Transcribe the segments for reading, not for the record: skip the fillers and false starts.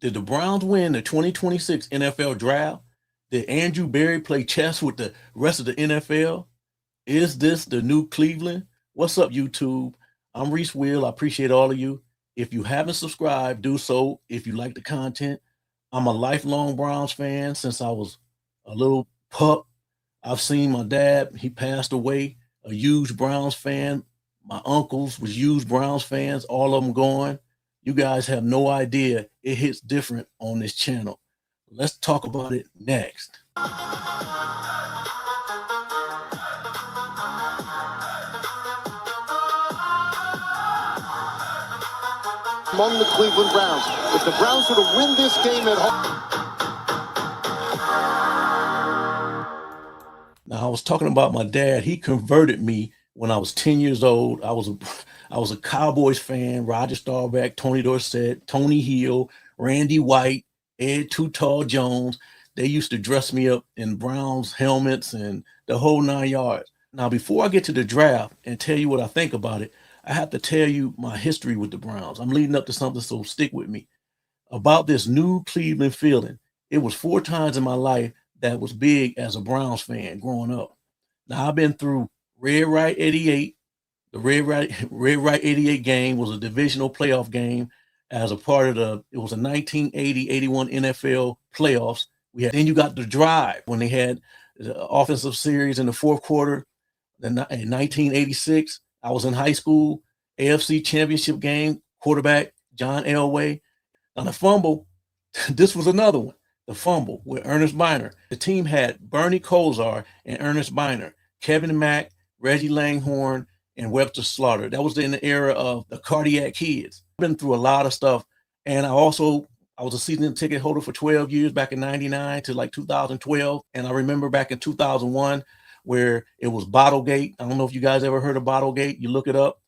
Did the Browns win the 2026 NFL draft? Did Andrew Berry play chess with the rest of the NFL? Is this the new Cleveland? What's up, YouTube? I'm Reese Will. I appreciate all of you. If you haven't subscribed, do so if you like the content. I'm a lifelong Browns fan since I was a little pup. I've seen my dad, he passed away, a huge Browns fan. My uncles was huge Browns fans, all of them going. You guys have no idea. It hits different on this channel. Let's talk about it next. Among the Cleveland Browns. If the Browns were to win this game at home. Now, I was talking about my dad. He converted me when I was 10 years old. I was a Cowboys fan, Roger Staubach, Tony Dorsett, Tony Hill, Randy White, Ed Too Tall Jones. They used to dress me up in Browns helmets and the whole 9 yards. Now, before I get to the draft and tell you what I think about it, I have to tell you my history with the Browns. I'm leading up to something, so stick with me. About this new Cleveland feeling. It was 4 times in my life that was big as a Browns fan growing up. Now, I've been through Red Right 88. The Red Right 88 game was a divisional playoff game as a part of it was a 1980-81 NFL playoffs. Then you got the drive when they had the offensive series in the fourth quarter. In 1986, I was in high school, AFC Championship game, quarterback John Elway. On the fumble, this was another one. The fumble with Ernest Biner. The team had Bernie Kosar and Ernest Biner, Kevin Mack, Reggie Langhorne, and Webster Slaughter. That was in the era of the Cardiac Kids. I've been through a lot of stuff. And I was a season ticket holder for 12 years back in 99 to like 2012. And I remember back in 2001 where it was Bottlegate. I don't know if you guys ever heard of Bottlegate. You look it up.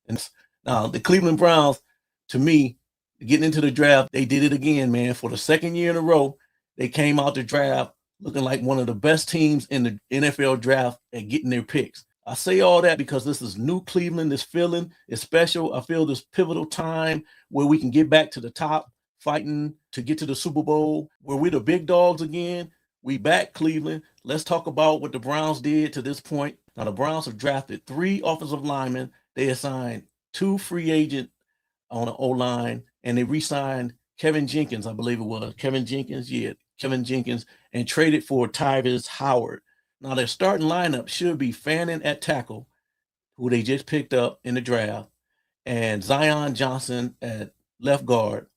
And now the Cleveland Browns, to me, getting into the draft, they did it again, man. For the second year in a row, they came out the draft looking like one of the best teams in the NFL draft at getting their picks. I say all that because this is new Cleveland. This feeling is special. I feel this pivotal time where we can get back to the top, fighting to get to the Super Bowl, where we're the big dogs again. We back, Cleveland. Let's talk about what the Browns did to this point. Now, the Browns have drafted 3 offensive linemen. They assigned 2 free agents on the O-line, and they re-signed Kevin Jenkins, I believe it was. Kevin Jenkins, and traded for Tyvis Howard. Now, their starting lineup should be Fannin at tackle, who they just picked up in the draft, and Zion Johnson at left guard,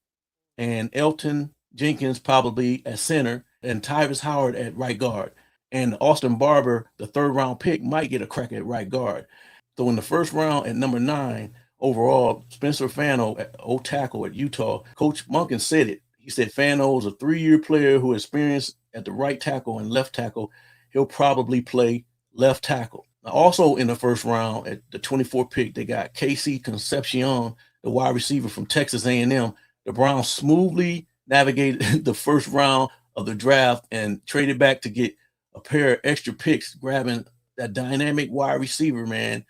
and Elton Jenkins probably at center, and Tyvis Howard at right guard. And Austin Barber, the 3rd-round pick, might get a crack at right guard. So in the first round at number 9, overall, Spencer Fano at old tackle at Utah. Coach Monken said it. He said Fano is a 3-year player who experienced at the right tackle and left tackle. He'll probably play left tackle. Now, also in the first round at the 24th pick, they got Casey Concepcion, the wide receiver from Texas A&M. The Browns smoothly navigated the first round of the draft and traded back to get a pair of extra picks, grabbing that dynamic wide receiver, man.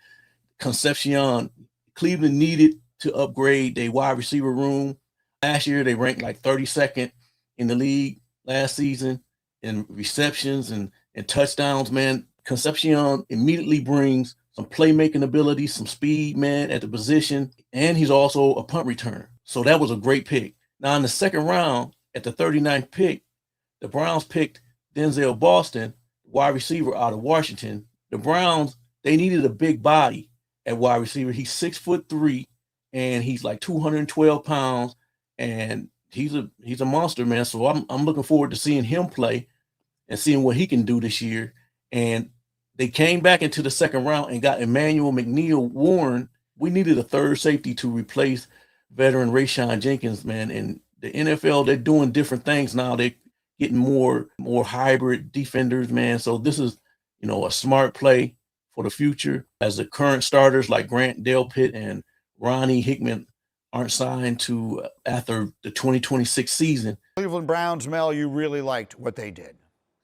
Concepcion. Cleveland needed to upgrade their wide receiver room. Last year, they ranked like 32nd in the league last season in receptions and touchdowns, man. Concepcion immediately brings some playmaking ability, some speed, man, at the position, and he's also a punt returner. So that was a great pick. Now, in the second round, at the 39th pick, the Browns picked Denzel Boston, wide receiver out of Washington. The Browns, they needed a big body at wide receiver. He's 6'3", and he's like 212 pounds, and he's a monster, man. So I'm looking forward to seeing him play and seeing what he can do this year. And they came back into the second round and got Emmanuel McNeil Warren. We needed a third safety to replace veteran Rayshon Jenkins, man. And the NFL, they're doing different things now. They're getting more hybrid defenders, man. So this is, a smart play for the future, as the current starters like Grant Delpit and Ronnie Hickman aren't signed to after the 2026 season. Cleveland Browns, Mel, you really liked what they did.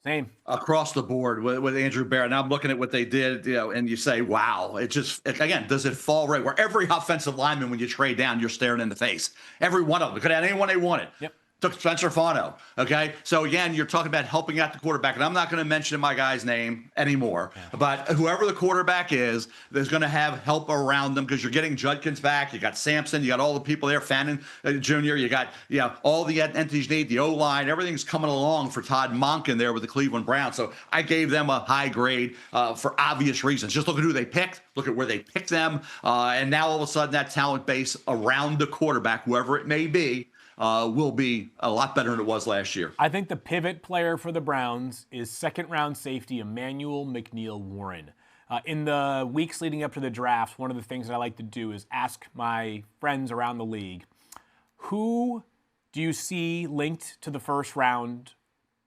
Same. Across the board with Andrew Barrett. Now I'm looking at what they did, and you say, wow, again, does it fall right? Where every offensive lineman, when you trade down, you're staring in the face. Every one of them. Could have anyone they wanted. Yep. took Spencer Fano. Okay. So again, you're talking about helping out the quarterback, and I'm not going to mention my guy's name anymore, but whoever the quarterback is, there's going to have help around them because you're getting Judkins back. You got Sampson, you got all the people there, Fannin Jr., you got, all the entities need, the O-line, everything's coming along for Todd Monken there with the Cleveland Browns. So I gave them a high grade for obvious reasons. Just look at who they picked, look at where they picked them. And now all of a sudden that talent base around the quarterback, whoever it may be, will be a lot better than it was last year. I think the pivot player for the Browns is second-round safety Emmanuel McNeil-Warren. In the weeks leading up to the draft, one of the things that I like to do is ask my friends around the league, who do you see linked to the first round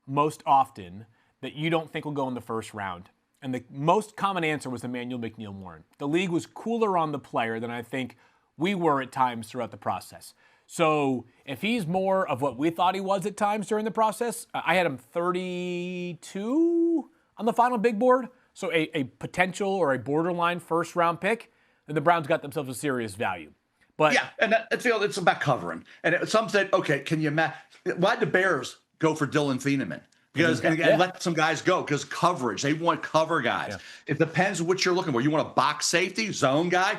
most often that you don't think will go in the first round? And the most common answer was Emmanuel McNeil-Warren. The league was cooler on the player than I think we were at times throughout the process. So if he's more of what we thought he was at times during the process, I had him 32 on the final big board. So a potential or a borderline first round pick, then the Browns got themselves a serious value. But yeah, and it's about covering. And some said, okay, can you why'd the Bears go for Dylan Thieneman? Because and let some guys go because coverage. They want cover guys. Yeah. It depends what you're looking for. You want a box safety, zone guy?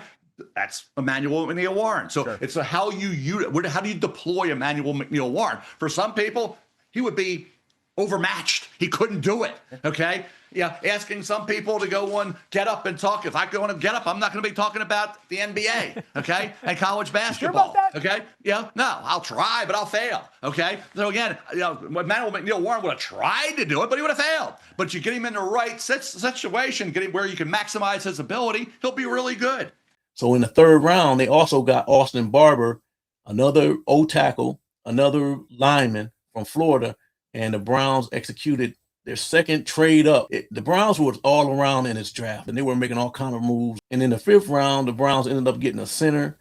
That's Emmanuel McNeil-Warren. So it's how do you deploy Emmanuel McNeil-Warren? For some people, he would be overmatched. He couldn't do it. Okay. Yeah. Asking some people to go on Get Up and talk. If I go on and Get Up, I'm not going to be talking about the NBA. Okay. And college basketball. Sure about that? Okay. Yeah. No, I'll try, but I'll fail. Okay. So again, Emmanuel McNeil-Warren would have tried to do it, but he would have failed. But you get him in the right situation, get him where you can maximize his ability, he'll be really good. So in the third round, they also got Austin Barber, another O-tackle, another lineman from Florida, and the Browns executed their second trade up. The Browns were all around in this draft, and they were making all kind of moves. And in the fifth round, the Browns ended up getting a center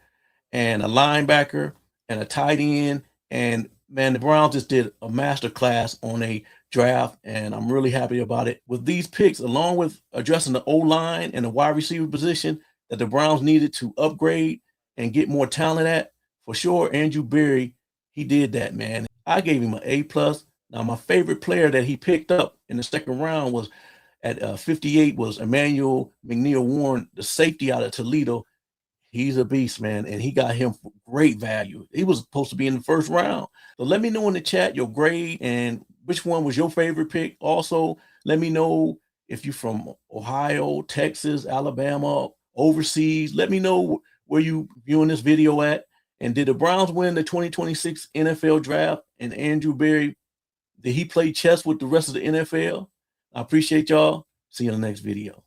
and a linebacker and a tight end. And, man, the Browns just did a masterclass on a draft, and I'm really happy about it. With these picks, along with addressing the O-line and the wide receiver position, that the Browns needed to upgrade and get more talent at, for sure, Andrew Berry, he did that, man. I gave him an A+. Now, my favorite player that he picked up in the second round was at 58 was Emmanuel McNeil-Warren, the safety out of Toledo. He's a beast, man, and he got him for great value. He was supposed to be in the first round. So let me know in the chat your grade and which one was your favorite pick. Also, let me know if you're from Ohio, Texas, Alabama, overseas. Let me know where you viewing this video at. And did the Browns win the 2026 NFL draft? And Andrew Berry, did he play chess with the rest of the NFL? I appreciate y'all. See you in the next video.